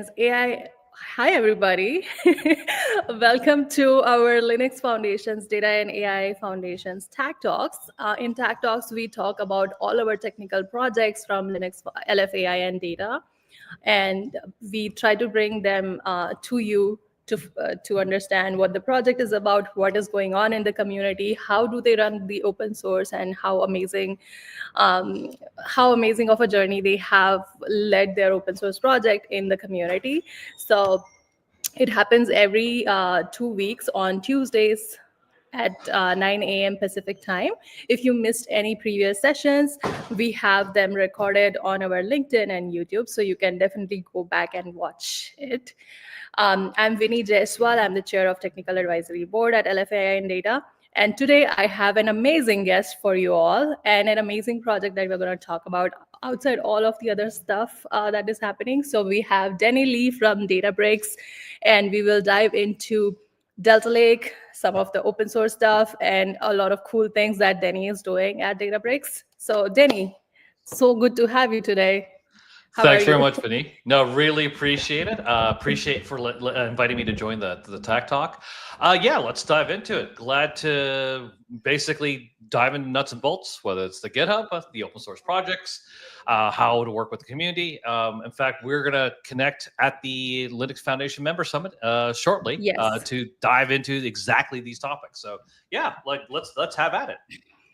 Foundations AI. Hi, everybody. Welcome to our Linux Foundations Data and AI Foundations TAC Talks. In TAC Talks, we talk about all our technical projects from Linux, LFAI, and data, and we try to bring them to you to understand what the project is about, what is going on in the community, how do they run the open source, and um, how amazing of a journey they have led their open source project in the community. So it happens every 2 weeks on Tuesdays at 9 a.m. Pacific time. If you missed any previous sessions, we have them recorded on our LinkedIn and YouTube, so you can definitely go back and watch it. I'm Vinny Jaiswal. I'm the chair of Technical Advisory Board at LFAI and Data. And today I have an amazing guest for you all and an amazing project that we're going to talk about outside all of the other stuff that is happening. So we have Denny Lee from Databricks, and we will dive into Delta Lake, some of the open source stuff, and a lot of cool things that Denny is doing at Databricks. So Denny, so good to have you today. How are Thanks very you? much, Vinny. No, really appreciate it. Appreciate for inviting me to join the TAC Talk. Yeah, let's dive into it. Glad to basically dive into nuts and bolts, whether it's the GitHub, the open source projects, how to work with the community. In fact, we're going to connect at the Linux Foundation Member Summit shortly Yes. to dive into exactly these topics. So yeah, let's have at it.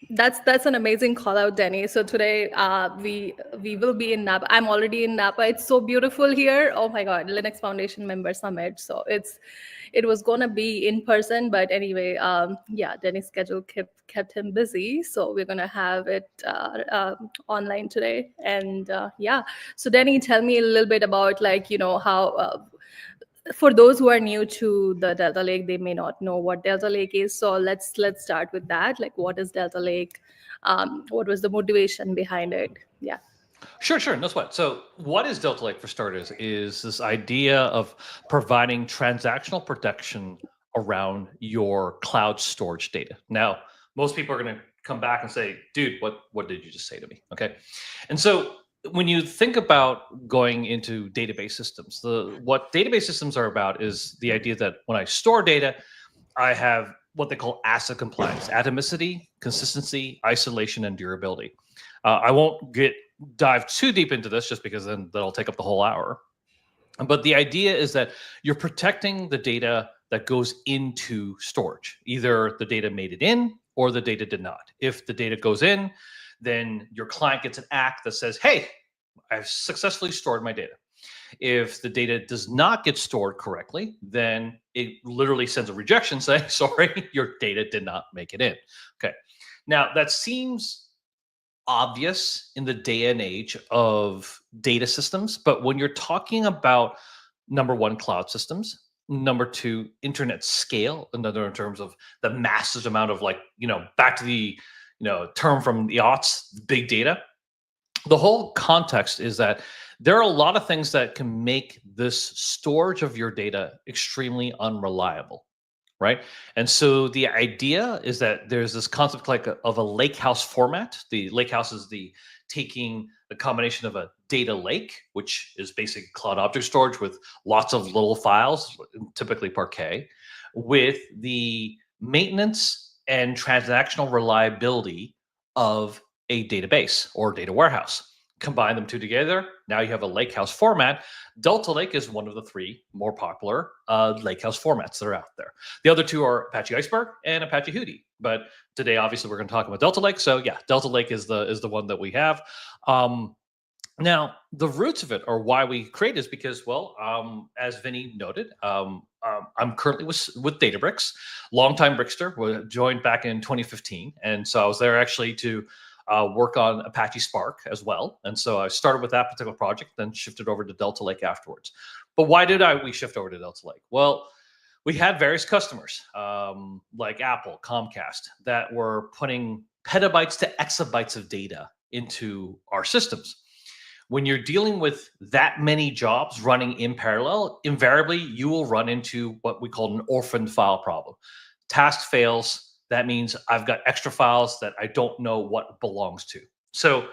That's an amazing call out, Denny. So today we will be in Napa. I'm already in Napa. It's so beautiful here. Oh my God, Linux Foundation Member Summit. So it was gonna be in person, but anyway, yeah, Denny's schedule kept him busy. So we're gonna have it online today. And yeah, so Denny, tell me a little bit about how. For those who are new to the Delta Lake, they may not know what Delta Lake is. So let's start with that. Like, what is Delta Lake? What was the motivation behind it? Yeah. Sure, no sweat. So, what is Delta Lake for starters? Is this idea of providing transactional protection around your cloud storage data. Now, most people are going to come back and say, "Dude, what did you just say to me?" Okay, and so when you think about going into database systems, what database systems are about is the idea that when I store data, I have what they call ACID compliance: atomicity, consistency, isolation, and durability. I won't dive too deep into this just because then that'll take up the whole hour. But the idea is that you're protecting the data that goes into storage. Either the data made it in or the data did not. If the data goes in, then your client gets an ACK that says, "Hey, I've successfully stored my data." If the data does not get stored correctly, then it literally sends a rejection saying, "Sorry, your data did not make it in." Okay. Now, that seems obvious in the day and age of data systems, but when you're talking about number one, cloud systems, number two, internet scale, another in terms of the massive amount of back to the term from the aughts, big data. The whole context is that there are a lot of things that can make this storage of your data extremely unreliable, right? And so the idea is that there's this concept of a lakehouse format. The lakehouse is taking the combination of a data lake, which is basically cloud object storage with lots of little files, typically Parquet, with the maintenance and transactional reliability of a database or data warehouse. Combine them two together, now you have a lakehouse format. Delta Lake is one of the three more popular lakehouse formats that are out there. The other two are Apache Iceberg and Apache Hudi. But today, obviously, we're going to talk about Delta Lake. So yeah, Delta Lake is the one that we have. Now, the roots of it, or why we create, is because, well, as Vinny noted, I'm currently with Databricks, longtime Brickster, joined back in 2015, and so I was there actually to work on Apache Spark as well. And so I started with that particular project, then shifted over to Delta Lake afterwards. But why did we shift over to Delta Lake? Well, we had various customers like Apple, Comcast, that were putting petabytes to exabytes of data into our systems. When you're dealing with that many jobs running in parallel, invariably you will run into what we call an orphaned file problem. Task fails. That means I've got extra files that I don't know what belongs to. So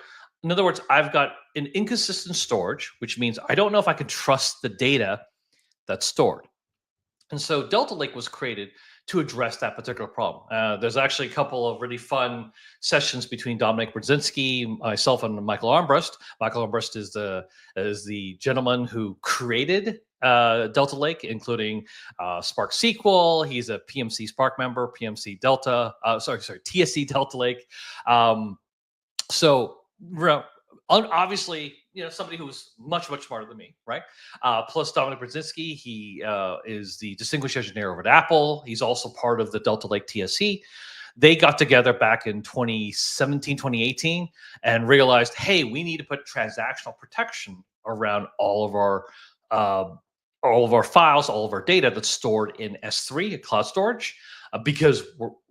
In other words, I've got an inconsistent storage, which means I don't know if I can trust the data that's stored. And so Delta Lake was created to address that particular problem. There's actually a couple of really fun sessions between Dominic Brzezinski, myself, and Michael Armbrust. Michael Armbrust is the gentleman who created Delta Lake, including Spark SQL. He's a PMC Spark member, PMC Delta. TSC Delta Lake. So obviously, somebody who's much, much smarter than me, right? Plus Dominic Brzezinski, he is the distinguished engineer over at Apple. He's also part of the Delta Lake TSC. They got together back in 2017, 2018, and realized, hey, we need to put transactional protection around all of our files, all of our data that's stored in S3, cloud storage, because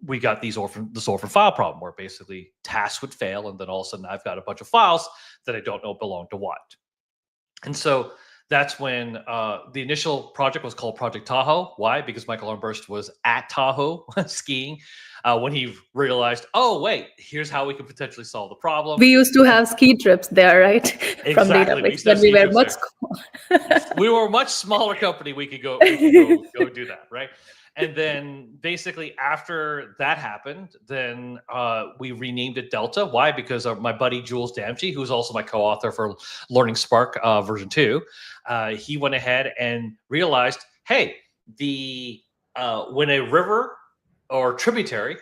we got this orphan file problem where basically tasks would fail, and then all of a sudden I've got a bunch of files that I don't know belong to what. And so that's when the initial project was called Project Tahoe. Why? Because Michael Armbrust was at Tahoe skiing when he realized, oh, wait, here's how we could potentially solve the problem. We used to have ski trips there, right? From Exactly. Databricks when we were much we were a much smaller company. We could go do that, right? And then basically after that happened, then we renamed it Delta. Why? Because my buddy Jules Damji, who's also my co-author for Learning Spark version 2, he went ahead and realized, hey, when a river or tributary,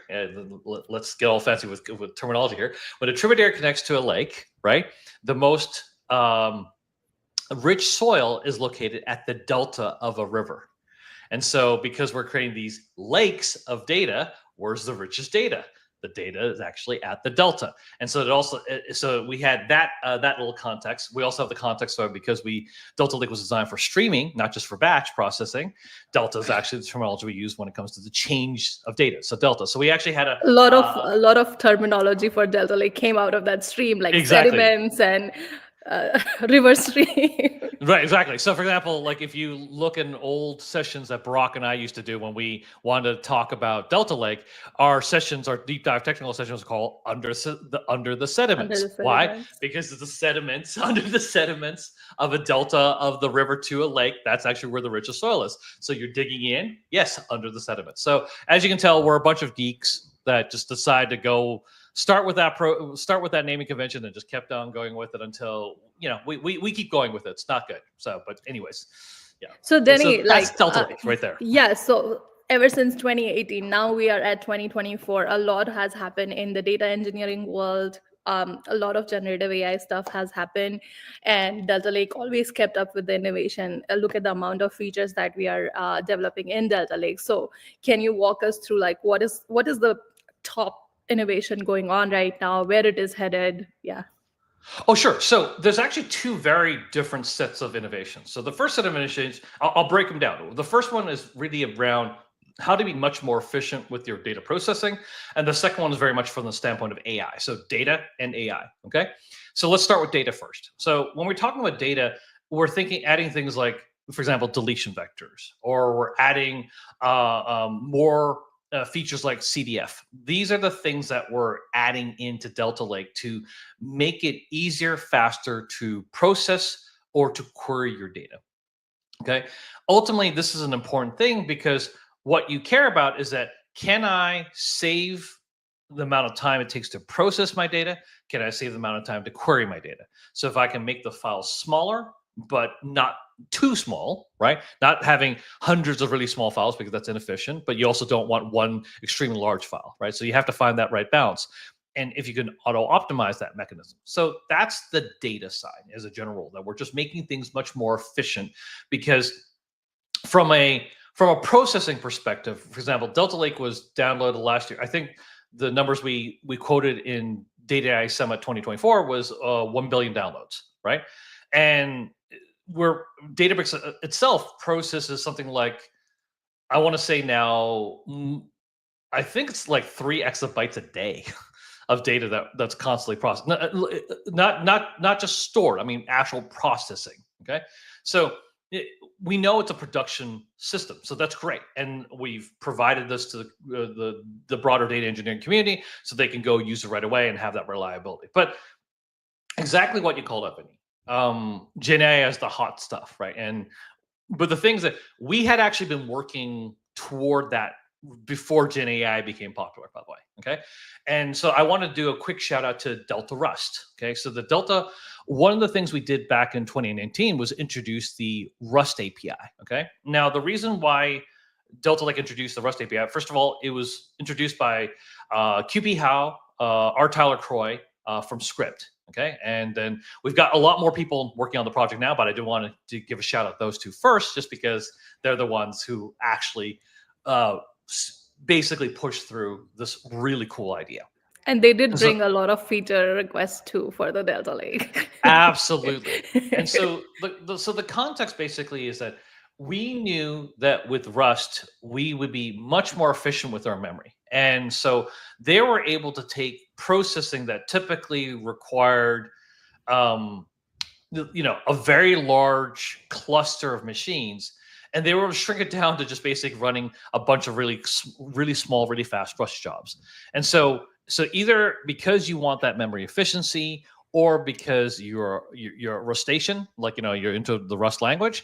let's get all fancy with terminology here. When a tributary connects to a lake, right, the most rich soil is located at the delta of a river. And so because we're creating these lakes of data, where's the richest data? The data is actually at the delta. And so so we had that little context. We also have the context of, because Delta Lake was designed for streaming, not just for batch processing. Delta is actually the terminology we use when it comes to the change of data. So Delta. So we actually had a lot of terminology for Delta Lake came out of that stream, like exactly. sediments and river stream. Right, exactly. So, for example, like if you look in old sessions that Barack and I used to do when we wanted to talk about Delta Lake, our deep dive technical sessions are called under the sediments. Why? Because it's the sediments under the sediments of a delta of the river to a lake. That's actually where the richest soil is. So you're digging in, yes, under the sediments. So as you can tell, we're a bunch of geeks that just decide to go start with that naming convention and just kept on going with it until we keep going with it. It's not good. So, but anyways, yeah. So Denny, that's Delta Lake right there. Yeah. So ever since 2018, now we are at 2024. A lot has happened in the data engineering world. A lot of generative AI stuff has happened, and Delta Lake always kept up with the innovation. Look at the amount of features that we are developing in Delta Lake. So can you walk us through like what is the top innovation going on right now, where it is headed? Yeah. Oh, sure. So there's actually two very different sets of innovations. So the first set of innovations, I'll break them down. The first one is really around how to be much more efficient with your data processing. And the second one is very much from the standpoint of AI. So data and AI, okay? So let's start with data first. So when we're talking about data, we're adding things like, for example, deletion vectors, or we're adding more features like CDF. These are the things that we're adding into Delta Lake to make it easier, faster to process or to query your data. Okay. Ultimately, this is an important thing because what you care about is that, can I save the amount of time it takes to process my data? Can I save the amount of time to query my data? So if I can make the files smaller, but not too small, right? Not having hundreds of really small files because that's inefficient, but you also don't want one extremely large file, right? So you have to find that right balance. And if you can auto-optimize that mechanism. So that's the data side as a general rule, that we're just making things much more efficient, because from a processing perspective, for example, Delta Lake was downloaded last year. I think the numbers we quoted in Data AI Summit 2024 was 1 billion downloads, right? And where Databricks itself processes something like, I want to say now, I think it's like 3 exabytes a day of data that's constantly processed. Not just stored. I mean, actual processing. Okay, so we know it's a production system, so that's great, and we've provided this to the broader data engineering community so they can go use it right away and have that reliability. But exactly what you called up, Vinny. Gen AI is the hot stuff, right? And but the things that we had actually been working toward that before Gen AI became popular, by the way. Okay. And so I want to do a quick shout out to Delta Rust. Okay. So the Delta, one of the things we did back in 2019 was introduce the Rust API. Okay. Now, the reason why Delta Lake introduced the Rust API, first of all, it was introduced by QP Howe, R. Tyler Croy from Script. Okay. And then we've got a lot more people working on the project now, but I do want to give a shout out those two first, just because they're the ones who actually uh, basically push through this really cool idea. And they did And so, bring a lot of feature requests too for the Delta Lake. absolutely. And so the context basically is that we knew that with Rust we would be much more efficient with our memory. And so they were able to take processing that typically required um, a very large cluster of machines, and they were able to shrink it down to just basically running a bunch of really small, really fast Rust jobs. And so either because you want that memory efficiency, or because you're a Rustacean, like you're into the Rust language,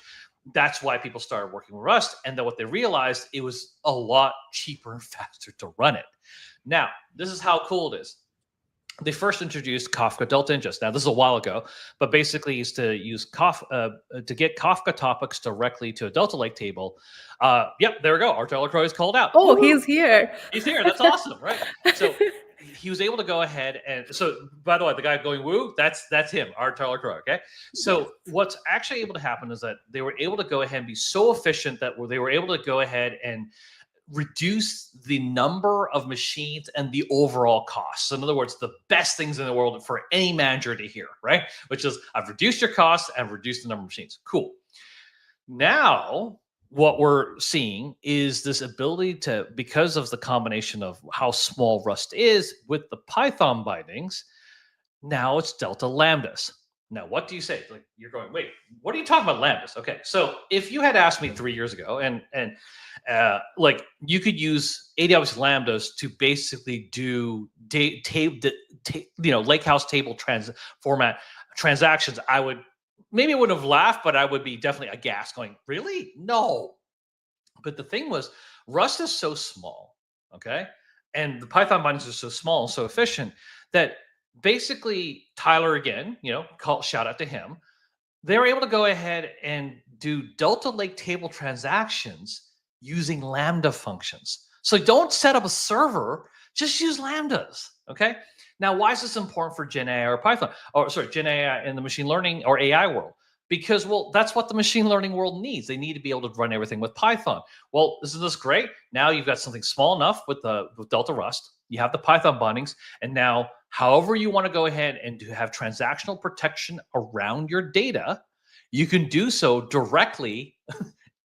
that's why people started working with Rust. And then what they realized, it was a lot cheaper and faster to run it. Now, this is how cool it is. They first introduced Kafka Delta Ingest. Now, this is a while ago, but basically is to use Kafka to get Kafka topics directly to a Delta Lake table. Yep, there we go. Artel LaCroix is called out. Oh, Woo-hoo! he's here. He's here. That's awesome, right? So he was able to go ahead and so. By the way, the guy going woo, that's him, Artel LaCroix. Okay. Yes. So what's actually able to happen is that they were able to go ahead and be so efficient that they were able to go ahead and reduce the number of machines and the overall cost. So in other words, the best things in the world for any manager to hear, right? Which is, I've reduced your costs and reduced the number of machines. Cool. Now, what we're seeing is this ability to, because of the combination of how small Rust is with the Python bindings, now it's Delta Lambdas. Now, what do you say? Like, you're going, wait, what are you talking about lambdas? Okay, so if you had asked me 3 years ago, and like you could use AWS lambdas to basically do lakehouse table format transactions, I would maybe I wouldn't have laughed, but I would be definitely aghast, going, really? No. But the thing was, Rust is so small, okay, and the Python bindings are so small and so efficient that basically Tyler, again, shout out to him, they were able to go ahead and do Delta Lake table transactions using Lambda functions. So don't set up a server, just use Lambdas. Okay. Now, why is this important for Gen AI or Python? Or sorry, Gen AI in the machine learning or AI world? Because, well, that's what the machine learning world needs. They need to be able to run everything with Python. Well, isn't this great? Now you've got something small enough with Delta Rust. You have the Python bindings, and now however you want to go ahead and to have transactional protection around your data, you can do so directly,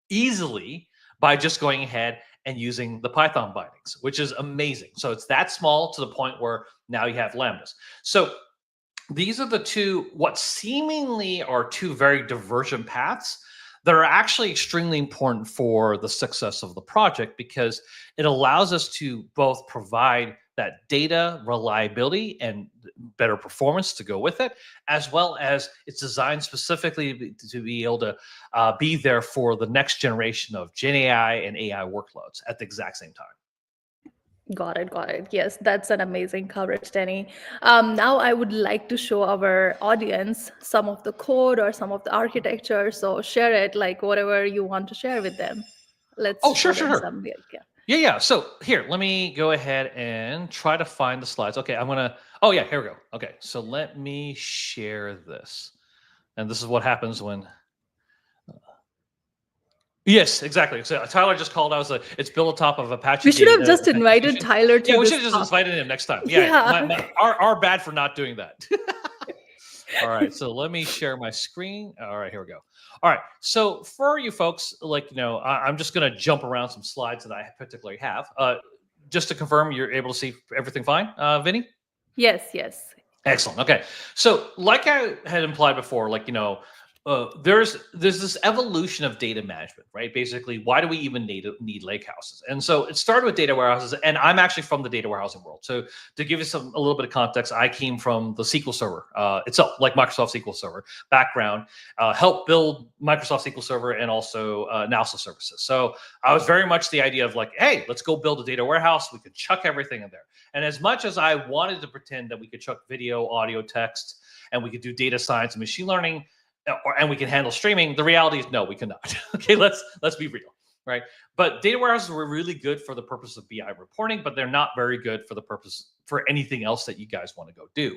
easily, by just going ahead and using the Python bindings, which is amazing. So it's that small to the point where now you have lambdas. So these are the two, what seemingly are two very divergent paths that are actually extremely important for the success of the project, because it allows us to both provide that data reliability and better performance to go with it, as well as it's designed specifically to be able to be there for the next generation of Gen AI and AI workloads at the exact same time. Got it, got it. Yes, that's an amazing coverage, Danny. Now I would like to show our audience some of the code or some of the architecture. So share it, like whatever you want to share with them. Let's Oh, show sure, them sure. some. Yeah. Yeah. So here, let me go ahead and try to find the slides. Okay, I'm gonna. Oh yeah, here we go. Okay, so let me share this, and this is what happens when. Yes, exactly. So Tyler just called. I was like, it's built on top of Apache We should have just Apache invited Fusion. Tyler to Yeah, we this should have just talk. invited him next time. Yeah, Yeah. our bad for not doing that. All right, so let me share my screen. All right, here we go. All right, so for you folks, I'm just going to jump around some slides that I particularly have. Just to confirm, you're able to see everything fine, Vinny? Yes, yes. Excellent. Okay, so like I had implied before, there's this evolution of data management, right? Basically, why do we even need lake houses? And so it started with data warehouses, and I'm actually from the data warehousing world. So to give you a little bit of context, I came from the SQL Server itself, like Microsoft SQL Server background, helped build Microsoft SQL Server and also analysis services. So I was very much the idea of like, hey, let's go build a data warehouse. We could chuck everything in there. And as much as I wanted to pretend that we could chuck video, audio, text, and we could do data science and machine learning, and we can handle streaming, the reality is no, we cannot. Okay, let's be real, right? But data warehouses were really good for the purpose of BI reporting, but they're not very good for the purpose for anything else that you guys want to go do.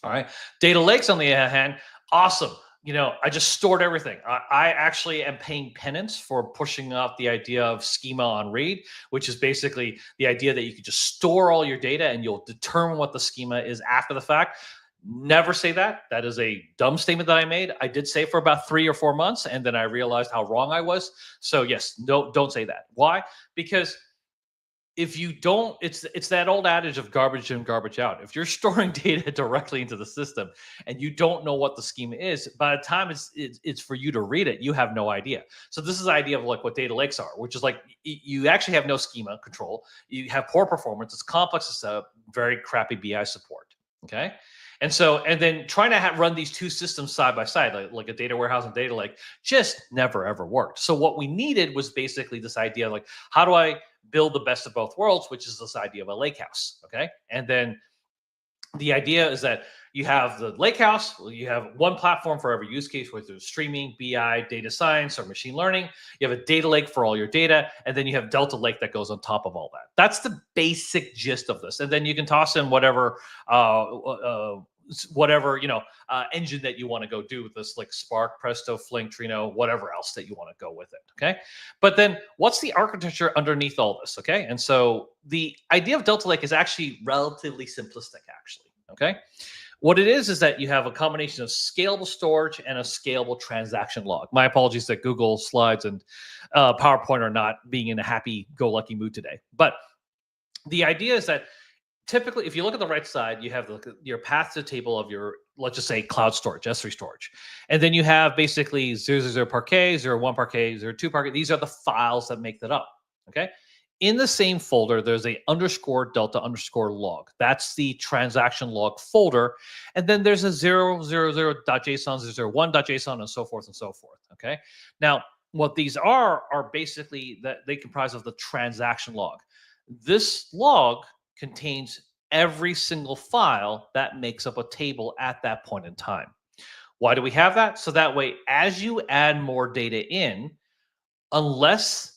All right. Data lakes, on the other hand, awesome. I just stored everything. I actually am paying penance for pushing out the idea of schema on read, which is basically the idea that you can just store all your data and you'll determine what the schema is after the fact. Never say that. That is a dumb statement that I made. I did say for about 3 or 4 months, and then I realized how wrong I was. So yes, no, don't say that. Why? Because if you don't, it's that old adage of garbage in, garbage out. If you're storing data directly into the system and you don't know what the schema is, by the time it's for you to read it, you have no idea. So this is the idea of like what data lakes are, which is like you actually have no schema control. You have poor performance. It's complex. It's a very crappy BI support. Okay. And then trying to run these two systems side by side, like a data warehouse and data lake, just never ever worked. So what we needed was basically this idea of like, how do I build the best of both worlds, which is this idea of a lake house. Okay. And then the idea is that you have the lake house, you have one platform for every use case, whether it's streaming, BI, data science, or machine learning. You have a data lake for all your data, and then you have Delta Lake that goes on top of all that. That's the basic gist of this. And then you can toss in whatever engine that you want to go do with this, like Spark, Presto, Flink, Trino, whatever else that you want to go with it. Okay. But then what's the architecture underneath all this? Okay. And so the idea of Delta Lake is actually relatively simplistic, actually. Okay. What it is that you have a combination of scalable storage and a scalable transaction log. My apologies that Google Slides and PowerPoint are not being in a happy-go-lucky mood today. But the idea is that typically, if you look at the right side, you have your path to the table of your, let's just say, cloud storage, S3 storage. And then you have basically 000 Parquet, 01 Parquet, 02 Parquet. These are the files that make that up. Okay. In the same folder, there's a underscore delta underscore log. That's the transaction log folder. And then there's a 000.json, 001.json, and so forth and so forth. Okay. Now, what these are basically that they comprise of the transaction log. This log contains every single file that makes up a table at that point in time. Why do we have that? So that way, as you add more data in, unless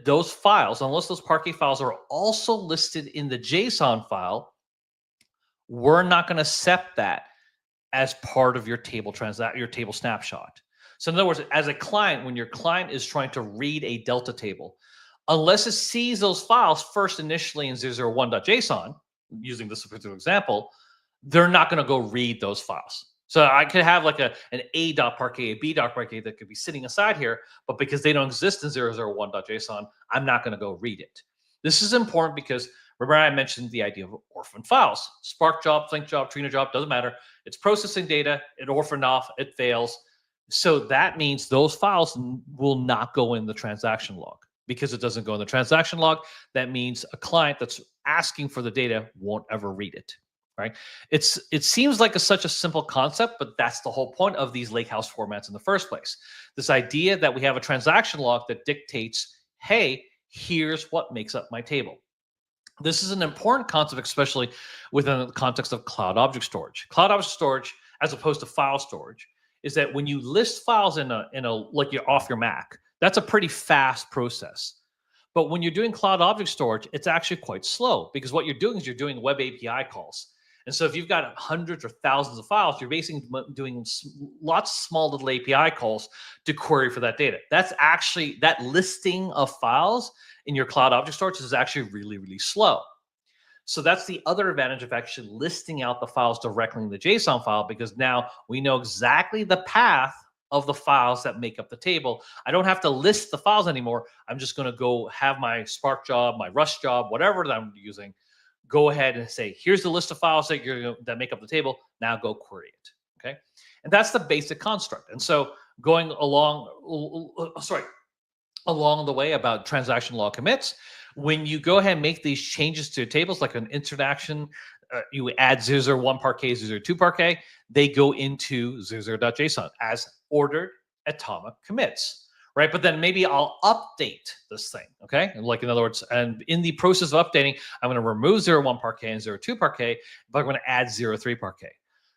those Parquet files are also listed in the JSON file, we're not going to accept that as part of your table snapshot. So in other words, as a client, when your client is trying to read a Delta table, unless it sees those files first initially in 001.json, using this particular example, they're not going to go read those files. So I could have like an A.Parquet, a B.Parquet that could be sitting aside here, but because they don't exist in 001.json, I'm not going to go read it. This is important because remember I mentioned the idea of orphan files. Spark job, Flink job, Trino job, doesn't matter. It's processing data, it orphaned off, it fails. So that means those files will not go in the transaction log. Because it doesn't go in the transaction log, that means a client that's asking for the data won't ever read it. Right? It seems like such a simple concept, but that's the whole point of these lakehouse formats in the first place. This idea that we have a transaction log that dictates, hey, here's what makes up my table. This is an important concept, especially within the context of cloud object storage. Cloud object storage, as opposed to file storage, is that when you list files in a like you're off your Mac, that's a pretty fast process. But when you're doing cloud object storage, it's actually quite slow because what you're doing is you're doing web API calls. And so if you've got hundreds or thousands of files, you're basically doing lots of small little API calls to query for that data. That's actually, that listing of files in your cloud object storage is actually really, really slow. So that's the other advantage of actually listing out the files directly in the JSON file, because now we know exactly the path of the files that make up the table. I don't have to list the files anymore. I'm just going to go have my Spark job, my Rust job, whatever that I'm using, go ahead and say, here's the list of files that make up the table. Now go query it. Okay, and that's the basic construct. And so going along the way about transaction log commits, when you go ahead and make these changes to tables, like an interaction, you add 001 parquet, 002 parquet, they go into 00.json as ordered atomic commits. Right, but then maybe I'll update this thing. Okay, and like in other words, and in the process of updating, I'm going to remove 01 parquet and 02 parquet, but I'm going to add 03 parquet,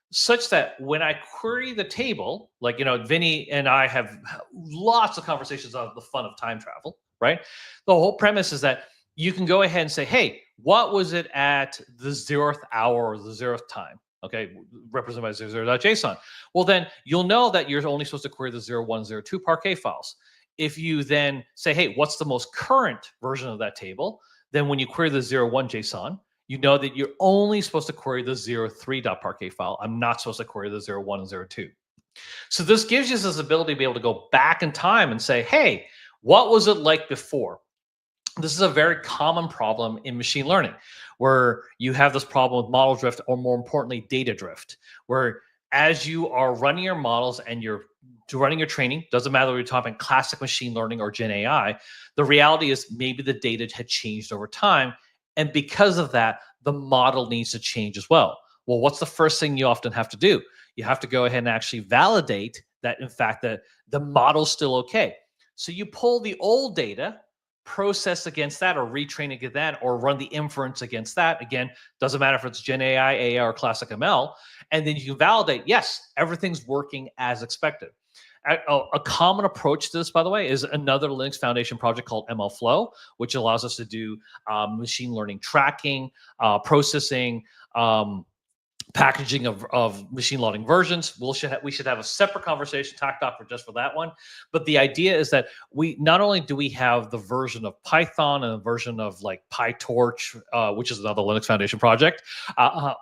such that when I query the table, like, Vinny and I have lots of conversations on the fun of time travel, right? The whole premise is that you can go ahead and say, hey, what was it at the 0th hour or the 0th time? Okay, represented by 00.json. Well, then you'll know that you're only supposed to query the 01, 02 parquet files. If you then say, hey, what's the most current version of that table? Then when you query the 01 JSON, you know that you're only supposed to query the 03.parquet file. I'm not supposed to query the 01 and 02. So this gives you this ability to be able to go back in time and say, hey, what was it like before? This is a very common problem in machine learning, where you have this problem with model drift, or more importantly, data drift, where as you are running your models and you're running your training, doesn't matter whether you're talking classic machine learning or Gen AI, the reality is maybe the data had changed over time. And because of that, the model needs to change as well. Well, what's the first thing you often have to do? You have to go ahead and actually validate that, in fact, that the model's still okay. So you pull the old data, process against that, or retrain against that, or run the inference against that. Again, doesn't matter if it's Gen AI, AI, or classic ML. And then you can validate, yes, everything's working as expected. A common approach to this, by the way, is another Linux Foundation project called MLflow, which allows us to do machine learning tracking, processing, packaging of machine learning versions. We should have a separate conversation, TAC Doc, for that one. But the idea is that we not only do we have the version of Python and a version of like PyTorch, which is another Linux Foundation project,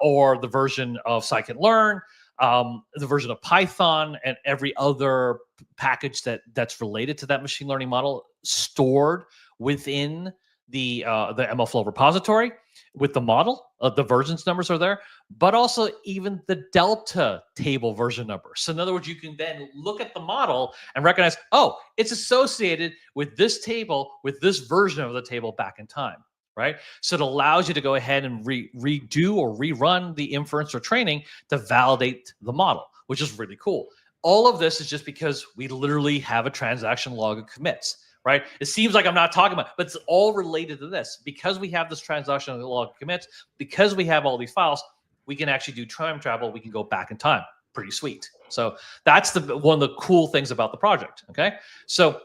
or the version of scikit-learn, the version of Python, and every other package that's related to that machine learning model stored within the MLflow repository with the model. The versions numbers are there, but also even the delta table version number. So in other words, you can then look at the model and recognize, oh, it's associated with this table, with this version of the table back in time, right? So it allows you to go ahead and redo or rerun the inference or training to validate the model, which is really cool. All of this is just because we literally have a transaction log of commits. Right? It seems like I'm not talking about, but it's all related to this. Because we have this transaction log commits, because we have all these files, we can actually do time travel. We can go back in time. Pretty sweet. So that's one of the cool things about the project. Okay, so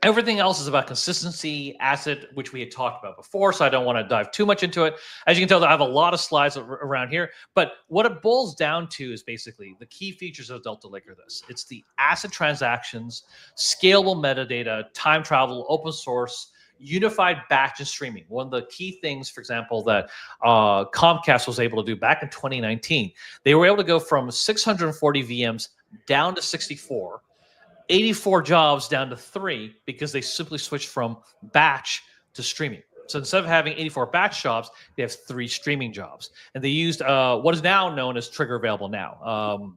everything else is about consistency, ACID, which we had talked about before, so I don't want to dive too much into it. As you can tell, I have a lot of slides around here, but what it boils down to is basically the key features of Delta Lake are this. It's the ACID transactions, scalable metadata, time travel, open source, unified batch and streaming. One of the key things, for example, that Comcast was able to do back in 2019, they were able to go from 640 VMs down to 64, 84 jobs down to 3, because they simply switched from batch to streaming. So instead of having 84 batch jobs, they have 3 streaming jobs. And they used what is now known as trigger available now.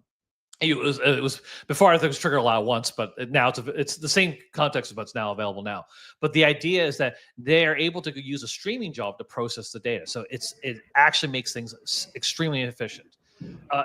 It was before, I think it was trigger allow once, but now it's the same context, but it's now available now. But the idea is that they're able to use a streaming job to process the data. So it actually makes things extremely efficient.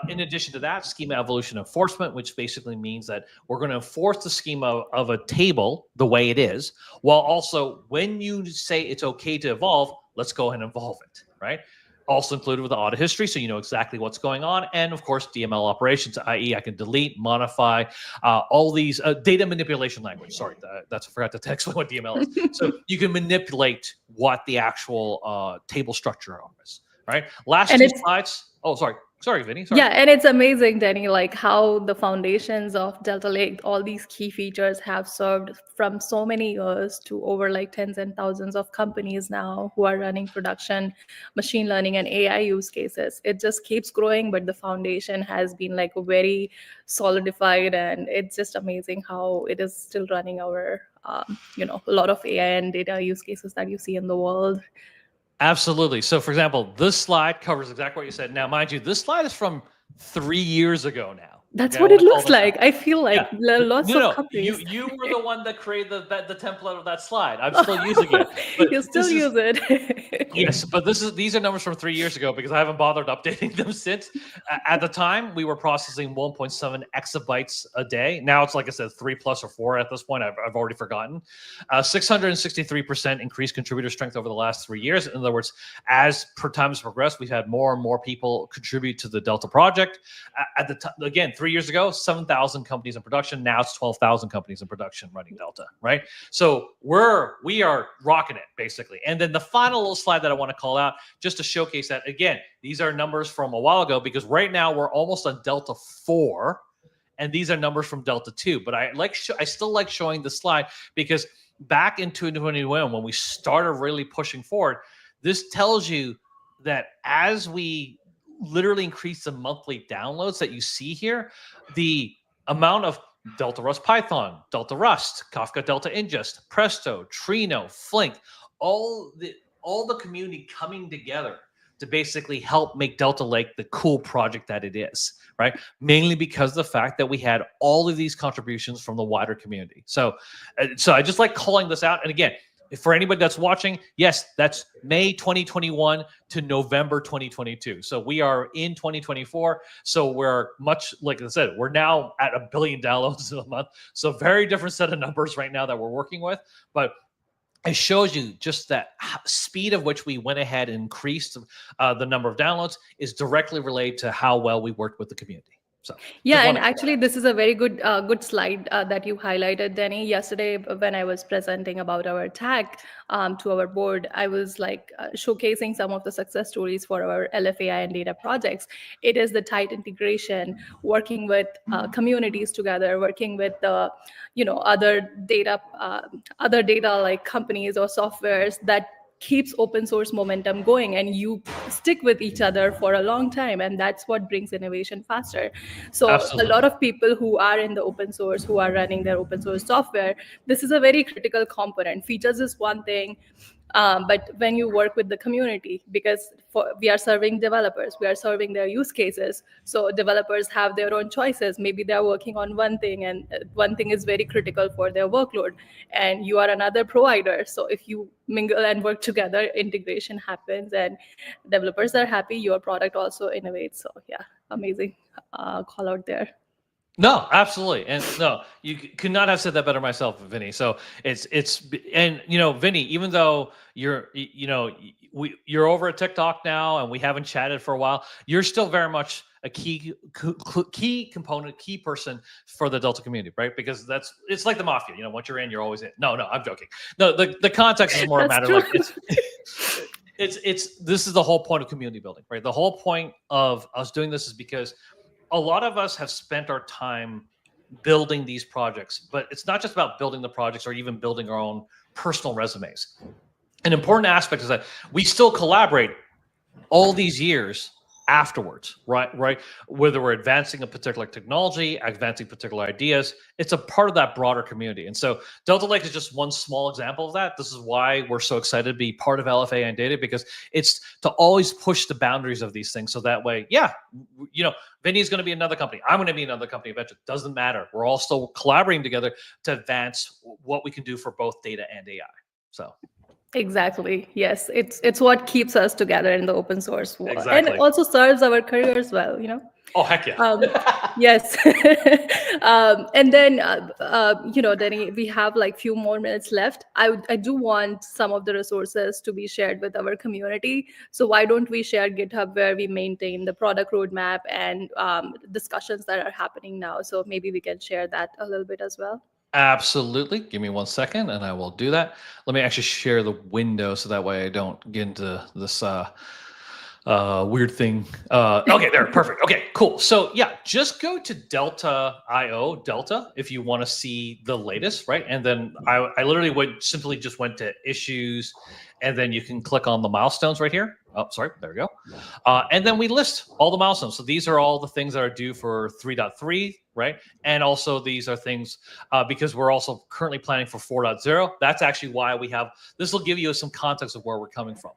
In addition to that, schema evolution enforcement, which basically means that we're going to enforce the schema of a table the way it is, while also when you say it's okay to evolve, let's go ahead and evolve it, right? Also included with the audit history, so you know exactly what's going on. And of course, DML operations, i.e. I can delete, modify, all these data manipulation language. Sorry, I forgot to explain what DML is. So you can manipulate what the actual table structure is, right? Last And 2 it's slides. Oh, sorry, Vinny. Sorry. Yeah, and it's amazing, Danny, like how the foundations of Delta Lake, all these key features have served from so many years to over like tens and thousands of companies now who are running production machine learning and AI use cases. It just keeps growing, but the foundation has been like very solidified, and it's just amazing how it is still running our, a lot of AI and data use cases that you see in the world. Absolutely. So, for example, this slide covers exactly what you said. Now, mind you, this slide is from 3 years ago now. That's Okay, I what it want to call looks this out. like. I feel Yeah. like lots No, of no, you companies. you were the one that created the template of that slide. I'm still using it, but You still this is use it. yes, but these are numbers from 3 years ago because I haven't bothered updating them since. At the time, we were processing 1.7 exabytes a day. Now it's like I said, 3+ or 4 at this point. I've already forgotten. 663% increased contributor strength over the last 3 years. In other words, as per time has progressed, we've had more and more people contribute to the Delta project. At the time, again, 3 years ago, 7,000 companies in production. Now it's 12,000 companies in production running Delta. Right. So we are rocking it basically. And then the final little slide that I want to call out just to showcase that again, these are numbers from a while ago because right now we're almost on Delta 4 and these are numbers from Delta 2. But I still like showing the slide because back in 2021 when we started really pushing forward, this tells you that as we literally increase the monthly downloads that you see here, the amount of Delta Rust Python, Delta Rust, Kafka Delta Ingest, Presto, Trino, Flink, all the community coming together to basically help make Delta Lake the cool project that it is, right? Mainly because of the fact that we had all of these contributions from the wider community. So I just like calling this out. And again, for anybody that's watching, yes, that's May 2021 to November 2022. So we are in 2024. So we're much, like I said, we're now at 1 billion downloads a month. So very different set of numbers right now that we're working with. But it shows you just that speed of which we went ahead and increased the number of downloads is directly related to how well we worked with the community. So Yeah, just and want to call actually, this is a very good slide that you highlighted, Danny. Yesterday, when I was presenting about our TAC to our board, I was like showcasing some of the success stories for our LFAI and data projects. It is the tight integration, working with communities together, working with the other data like companies or softwares that keeps open source momentum going, and you stick with each other for a long time, and that's what brings innovation faster. So a lot absolutely. of people who are in the open source, who are running their open source software, this is a very critical component. Features is one thing, but when you work with the community, because we are serving developers, we are serving their use cases. So developers have their own choices. Maybe they're working on one thing, and one thing is very critical for their workload, and you are another provider. So if you mingle and work together, integration happens, and developers are happy. Your product also innovates. So yeah, amazing call out there. No, absolutely, and no, you could not have said that better myself, Vinny. So and Vinny, even though you're over at TikTok now, and we haven't chatted for a while, you're still very much a key component, key person for the Delta community, right? Because it's like the mafia. Once you're in, you're always in. No, I'm joking. No, the context is more a That's matter true. like it's this is the whole point of community building, right? The whole point of us doing this is because a lot of us have spent our time building these projects, but it's not just about building the projects or even building our own personal resumes. An important aspect is that we still collaborate all these years afterwards, right? Whether we're advancing a particular technology, advancing particular ideas, it's a part of that broader community. And so Delta Lake is just one small example of that. This is why we're so excited to be part of LFA and data, because it's to always push the boundaries of these things. So that way, Vinny's going to be another company. I'm going to be another company eventually. Doesn't matter. We're all still collaborating together to advance what we can do for both data and AI. So Exactly. Yes, it's what keeps us together in the open source war, and exactly. also serves our careers well. Oh, heck yeah. Yes. And then Danny, we have like few more minutes left. I do want some of the resources to be shared with our community. So why don't we share GitHub, where we maintain the product roadmap and discussions that are happening now? So maybe we can share that a little bit as well. Absolutely. Give me 1 second and I will do that. Let me actually share the window so that way I don't get into this weird thing. Okay, there, perfect. Okay, cool. So yeah, just go to Delta if you want to see the latest, right? And then I literally simply just went to issues, and then you can click on the milestones right here. Oh, sorry, there we go. And then we list all the milestones. So these are all the things that are due for 3.3, right? And also these are things because we're also currently planning for 4.0. That's actually why we have this. Will give you some context of where we're coming from.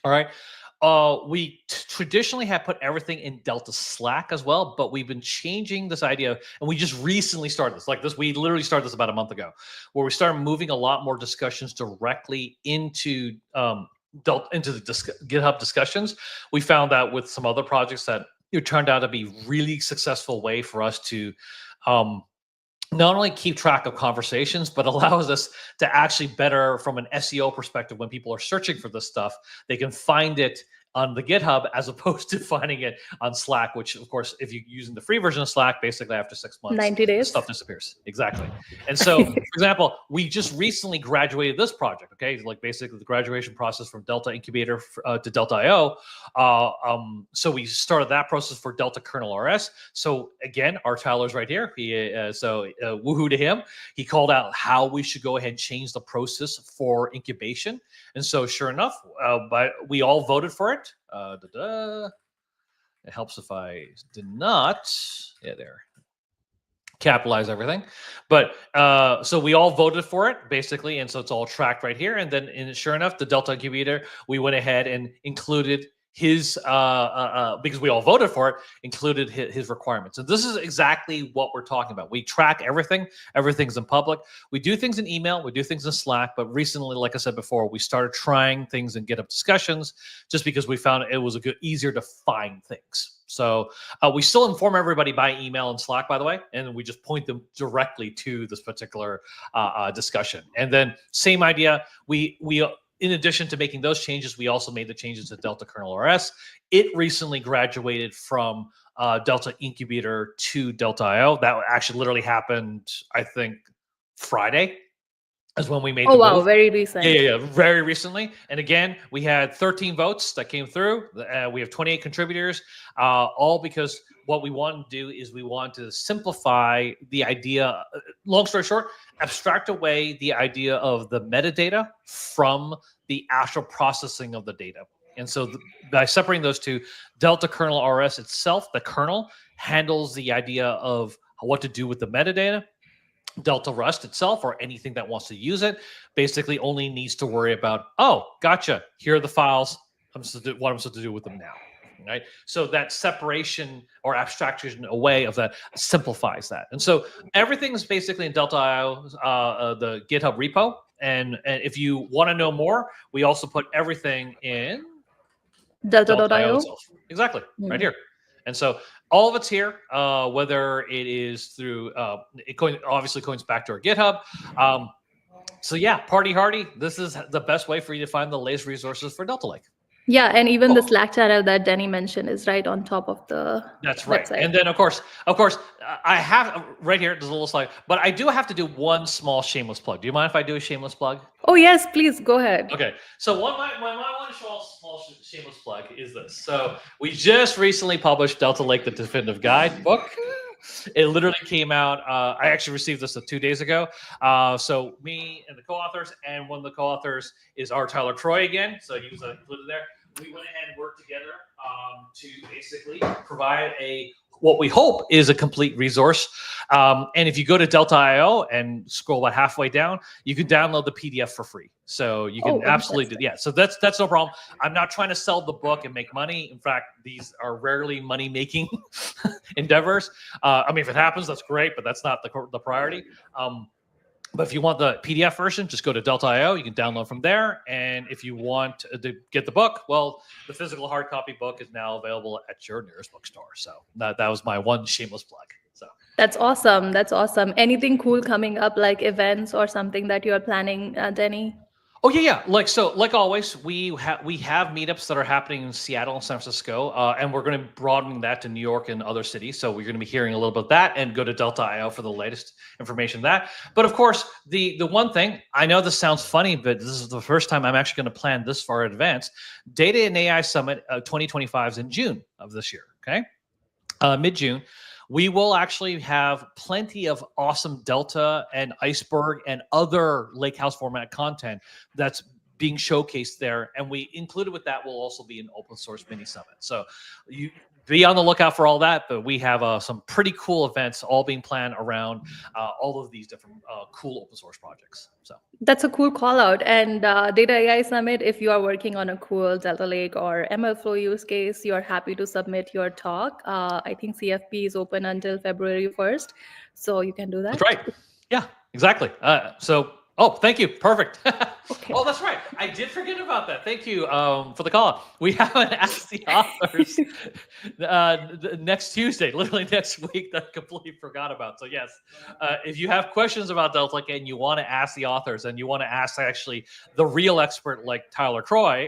All right. We traditionally have put everything in Delta Slack as well, but we've been changing this idea, and we just recently started this. Like this, we literally started this about a month ago, where we started moving a lot more discussions directly into into the GitHub discussions. We found that with some other projects that it turned out to be really successful way for us to um, not only keep track of conversations, but allows us to actually better from an SEO perspective when people are searching for this stuff, they can find it on the GitHub as opposed to finding it on Slack, which of course, if you're using the free version of Slack, basically after 6 months, 90 the days. stuff disappears. Exactly. And so, for example, we just recently graduated this project, okay? Like basically the graduation process from Delta Incubator to Delta IO. So we started that process for Delta Kernel RS. So again, our Tyler's right here. Woohoo to him. He called out how we should go ahead and change the process for incubation. And so sure enough, but we all voted for it. It helps if I did not. Yeah, there. Capitalize everything. But so we all voted for it basically, and so it's all tracked right here. And then, sure enough, the Delta Incubator, we went ahead and included his because we all voted for it, included his requirements. And this is exactly what we're talking about. We track everything. Everything's in public. We do things in email. We do things in Slack. But recently, like I said before, we started trying things in GitHub discussions just because we found it was easier to find things. So we still inform everybody by email and Slack, by the way, and we just point them directly to this particular discussion. And then same idea. We in addition to making those changes, we also made the changes to Delta Kernel RS. It recently graduated from Delta Incubator to Delta IO. That actually literally happened, I think, Friday. Is when we made Oh the wow, move. very recent. Yeah, very recently. And again, we had 13 votes that came through. We have 28 contributors, all because what we want to do is we want to simplify the idea. Long story short, abstract away the idea of the metadata from the actual processing of the data. And so by separating those two, Delta Kernel RS itself, the kernel, handles the idea of what to do with the metadata. Delta Rust itself, or anything that wants to use it, basically only needs to worry about, oh, gotcha, here are the files. What I'm supposed to do with them now, right? So that separation or abstraction away of that simplifies that. And so everything is basically in Delta IO, the GitHub repo. And if you want to know more, we also put everything in Delta IO Delta.io. itself. Exactly, right here. And so all of it's here, whether it is through, obviously coins back to our GitHub. So yeah, party hardy. This is the best way for you to find the latest resources for Delta Lake. Yeah, and even the Slack channel that Denny mentioned is right on top of the That's right. website. And then of course, I have right here, there's a little slide, but I do have to do one small shameless plug. Do you mind if I do a shameless plug? Oh yes, please go ahead. Okay. So one small shameless plug is this. So we just recently published Delta Lake, the Definitive Guide book. It literally came out. I actually received this 2 days ago. So me and the co-authors, and one of the co-authors is our Tyler Troy again. So he was included there. We went ahead and worked together to basically provide what we hope is a complete resource. And if you go to Delta.io and scroll about halfway down, you can download the PDF for free. So you can absolutely do. Yeah. So that's no problem. I'm not trying to sell the book and make money. In fact, these are rarely money making endeavors. I mean, if it happens, that's great, but that's not the priority. But if you want the PDF version, just go to Delta.io. You can download from there. And if you want to get the book, well, the physical hard copy book is now available at your nearest bookstore. So that was my one shameless plug. So that's awesome. That's awesome. Anything cool coming up, like events or something that you are planning, Denny? Oh yeah. Like always, we have meetups that are happening in Seattle and San Francisco, and we're going to broaden that to New York and other cities. So we're going to be hearing a little bit of that, and go to Delta.io for the latest information on that. But of course, the one thing, I know this sounds funny, but this is the first time I'm actually going to plan this far in advance. Data and AI Summit 2025 is in June of this year. Okay, mid-June. We will actually have plenty of awesome Delta and Iceberg and other Lakehouse format content that's being showcased there. And we included with that will also be an open source mini summit. So you be on the lookout for all that. But we have some pretty cool events all being planned around all of these different cool open source projects. So That's a cool call out. And Data AI Summit, if you are working on a cool Delta Lake or MLflow use case, you are happy to submit your talk. I think CFP is open until February 1st, so you can do that's that. right. Yeah, exactly. Oh, thank you. Perfect. Okay. Oh, that's right. I did forget about that. Thank you for the call. We haven't asked the authors next Tuesday, literally next week, that I completely forgot about. So yes, if you have questions about Delta Lake and you want to ask the authors and you want to ask actually the real expert like Tyler Croy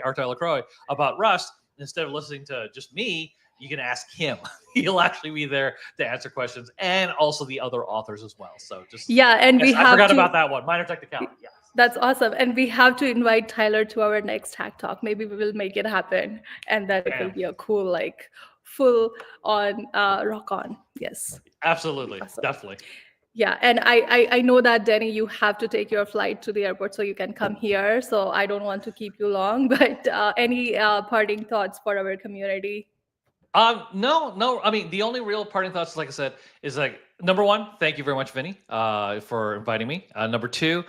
about Rust, instead of listening to just me, you can ask him. He'll actually be there to answer questions, and also the other authors as well. So just Yeah, and yes, we I have forgot to. about that one. Minor technicality. Yes. That's awesome. And we have to invite Tyler to our next TAC Talk. Maybe we will make it happen. And then it will And be a cool, like, full on rock on. Yes. absolutely, Awesome. definitely. Yeah. And I know that, Denny, you have to take your flight to the airport so you can come here. So I don't want to keep you long, but any parting thoughts for our community? No. I mean, the only real parting thoughts, like I said, is like number one, thank you very much, Vinny, for inviting me. Number two,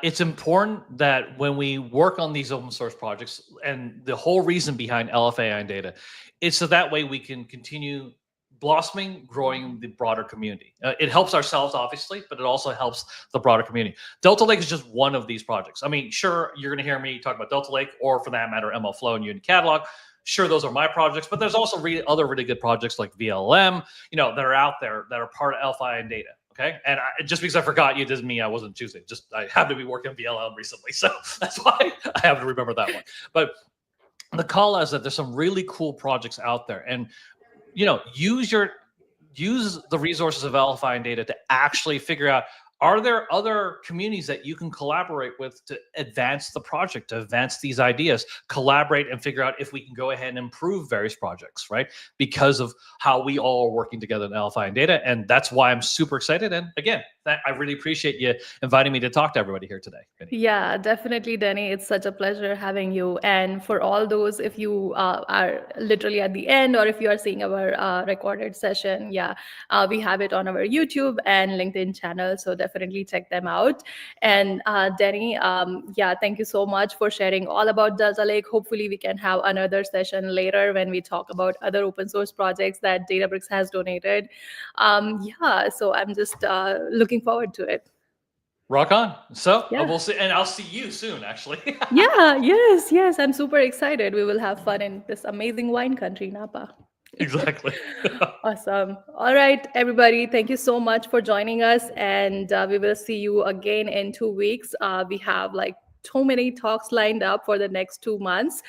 it's important that when we work on these open source projects, and the whole reason behind LFAI and data, is so that way we can continue blossoming, growing the broader community. It helps ourselves, obviously, but it also helps the broader community. Delta Lake is just one of these projects. I mean, sure, you're going to hear me talk about Delta Lake, or for that matter, MLflow and Unity Catalog. Sure, those are my projects, but there's also other really good projects like VLM, that are out there that are part of LFI and data. Okay, and just because I forgot you doesn't mean I wasn't choosing. Just I happen to be working VLM recently, so that's why I have to remember that one. But the call is that there's some really cool projects out there, and use the resources of LFI and data to actually figure out, are there other communities that you can collaborate with to advance the project, to advance these ideas, collaborate and figure out if we can go ahead and improve various projects, right? Because of how we all are working together in LFI and data. And that's why I'm super excited. And again, I really appreciate you inviting me to talk to everybody here today. Vinny. Yeah, definitely, Denny. It's such a pleasure having you. And for all those, if you are literally at the end, or if you are seeing our recorded session, yeah, we have it on our YouTube and LinkedIn channel. So definitely check them out. And Denny, yeah, thank you so much for sharing all about Delta Lake. Hopefully, we can have another session later when we talk about other open source projects that Databricks has donated. Yeah, so I'm just looking forward to it. Rock on. So Yeah. we'll see, and I'll see you soon, actually. Yeah, yes. I'm super excited. We will have fun in this amazing wine country, Napa. Exactly. Awesome. All right, everybody. Thank you so much for joining us. And we will see you again in 2 weeks. We have like so many talks lined up for the next 2 months.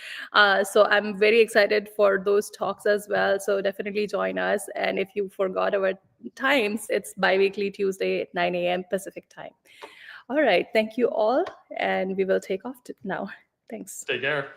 So I'm very excited for those talks as well. So definitely join us. And if you forgot our times, it's bi-weekly Tuesday at 9 a.m. Pacific time. All right. Thank you all. And we will take off now. Thanks. Take care.